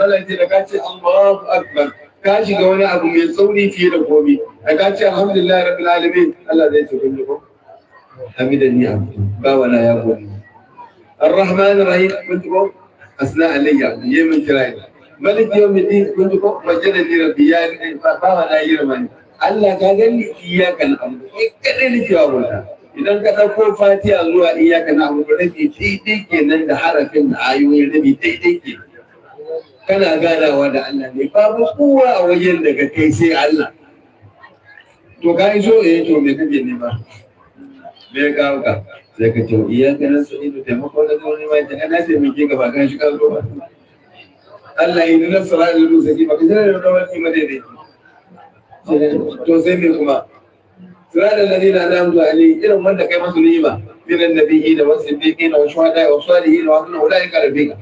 Allah ce da ka ce Allahu akbar ka shiga wani abu mai tsauri fiye da komai da ka ce alhamdulillah rabbil alamin Allah zai ce kun yi ko hamidani abdu ba wala ya gode الرحمن الرحيم كنت بقول أثناء الليل يوم كراي ملك يوم الدين كنت بقول مجدني ربي يا بابا لا يرماني الله قال إياك نعبد كذلك جوابنا إذا كتبوا فاتحة الله إياك نعبد ربي تيجي كنا حرفين عيون ربي تيجي كان قال ودا الله باب قوة أو يندك كيسي الله تو كايسو تو مكبي نما مكاوكا sai ka ce iyyaka nasta'inu taimako da zuwa mai ta kana sai muke gaba kan shi kan ruwa Allah yi na sura da rusuki ba kaje da wani madai to sai me kuma sura da ladina an'amtu alayhi irin wanda kai masu ni'ima min annabiyyi da wasiddiqina wa shuhada wa salihin wa kullu ulaika rabbika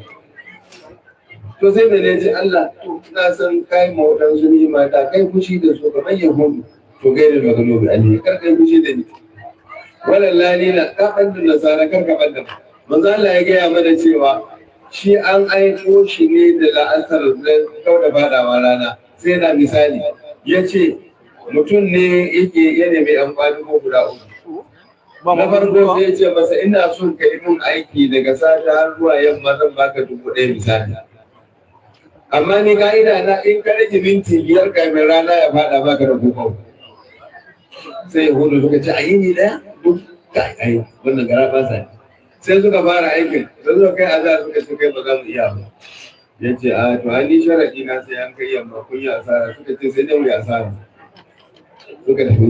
to sai me ne ce Allah to na san kai maudan su ni'ima ta kai fushi da su kamar yahudu to gaida magalobi alayhi kar kai fushi da ni walallani na ɗaɗin nasara kan gaban da manzo Allah ya gaya mana cewa shi an aiko shi ne da la'asar da kau da fadawa rana sai na misali ya ce mutum ne yake yana mai amfani ko guda uku na farko sai ya ce masa ina son ka yi mun aiki daga sata har zuwa yamma zan baka 1000 misali amma ni ka'ida na in ka rage minti 5 kamin rana ya fada baka da 1000 sai hudu suka ce a yi ni daya duk kai wannan gara ba sa sai suka fara aikin da suka kai azar suka ce kai ba za mu iya ba ya ce a to an yi sharadi na sai an kai yamma kun yi asara suka ce sai dai mu yi asara suka tafi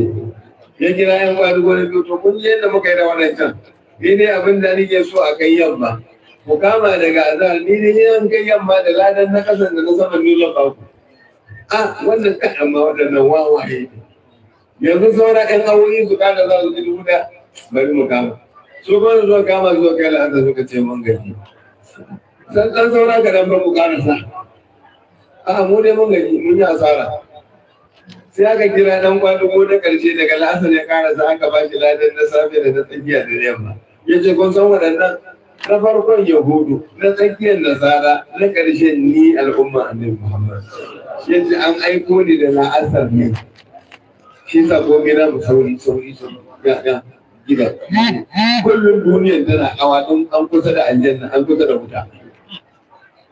ya kira yan kwadu gwani biyu to kun yi yadda muka yi da wannan can ni ne abin da nake so a kai yamma ku kama daga azar ni ne an kai yamma da ladan na kasan da na saman nuna ba ku wannan kan amma waɗannan wawaye yanzu saura ɗan awoyi su kada za su ji dubu da bari mu kama su kuma zuwa kama zuwa kai la'anta suka ce mun gaji san ɗan saura ka dan ba mu karasa mu dai mun gaji mun yi asara sai aka kira ɗan kwadugo na ƙarshe daga la'asar ya karasa aka ba shi ladan na safe da na tsakiya da yamma ya ce kun san waɗannan na farkon yahudu na tsakiyar nasara na ƙarshen ni al'umma annabi muhammad ya ce an aiko ni da la'asar ne shi sa komai na mu sauri ya gida kullum duniyar tana hawa don an kusa da aljanna an kusa da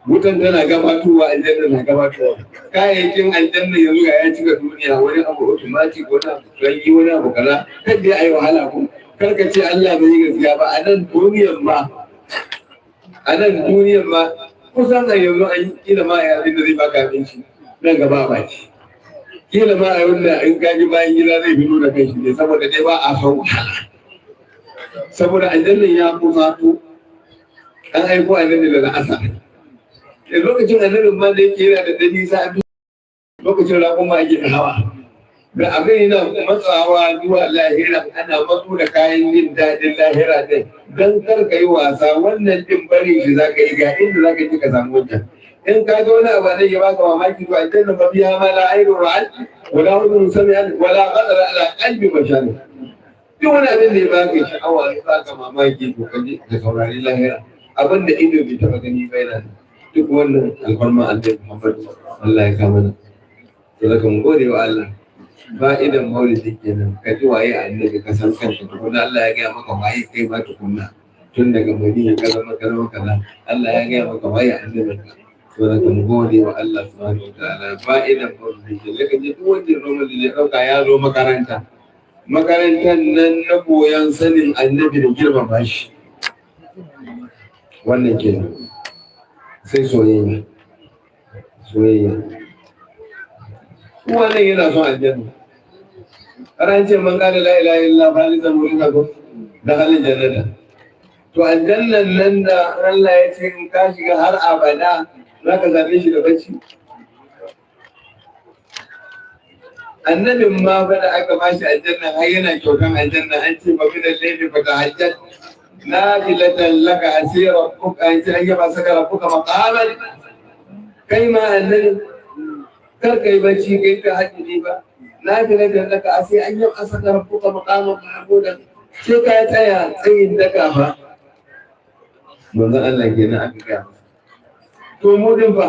wutan tana gabatowa aljanna na gabatowa kayayyakin aljanna yanzu ga ya cika duniya wani abu automatic wani abu rangi wani abu kaza kan dai ayi wahala ku karka ce Allah bai yi gaskiya ba a nan duniyar ma kusan a yanzu an yi kila ma a da zai baka abinci nan gaba ba ce kila ma a wanda in kaji bayan gida zai fito da kai shi ne saboda dai ba a son wahala saboda aljannan ya kuma to an aiko annabi da asa da lokacin annabin ma da yake yana da dani sa lokacin rakon ma ake hawa da abin yana matsawa zuwa lahira ana matso da kayan yin daɗin lahira din dan kar ka yi wasa wannan din bari shi za ka yi ga inda za ka ji ka samu wancan in ka ga wani abu zai baka mamaki to aljanna ba biya ma la ayru ra'al wala hudun sami'an wala qadara ala qalbi bashar duk wani abin da ya baka sha'awa ya baka mamaki to kaje da saurari lahira abin da ido bai taba gani ba yana duk wannan alfarma annabi Muhammad Allah ya kama na to zaka mu gode wa Allah fa'idan maulidi kenan ka ji waye annabi ka san kanka tukuna Allah ya gaya maka waye kai ma tukunna tun daga Madina ka zama kaza Allah ya gaya maka waye annabi saboda kan gode wa Allah subhanahu wa ta'ala fa'idan maulidi laka ji duk wanda maulidi ya dauka ya zo makarantar nan na koyon sanin annabi da girmama shi wannan kenan sai soyayya wannan yana son aljanna an ce man kada la ilaha illa khalisan mulka ko da halin jannata to aljannan nan da Allah ya ce in ka shiga har abada zaka zabe shi da bacci annabin ma fa da aka bashi aljanna har yana kyautan aljanna an ce ba min al-layli fa tahajjat nafilatan laka asira rabbuka an ce ayyaba saka rabbuka maqaman kai ma annabi kar kai bacci kai ta hajji ba nafilatan laka asira an yaba saka rabbuka maqaman mahmudan sai ka tsaya tsayin daka fa manzon Allah kenan aka ga to mu din fa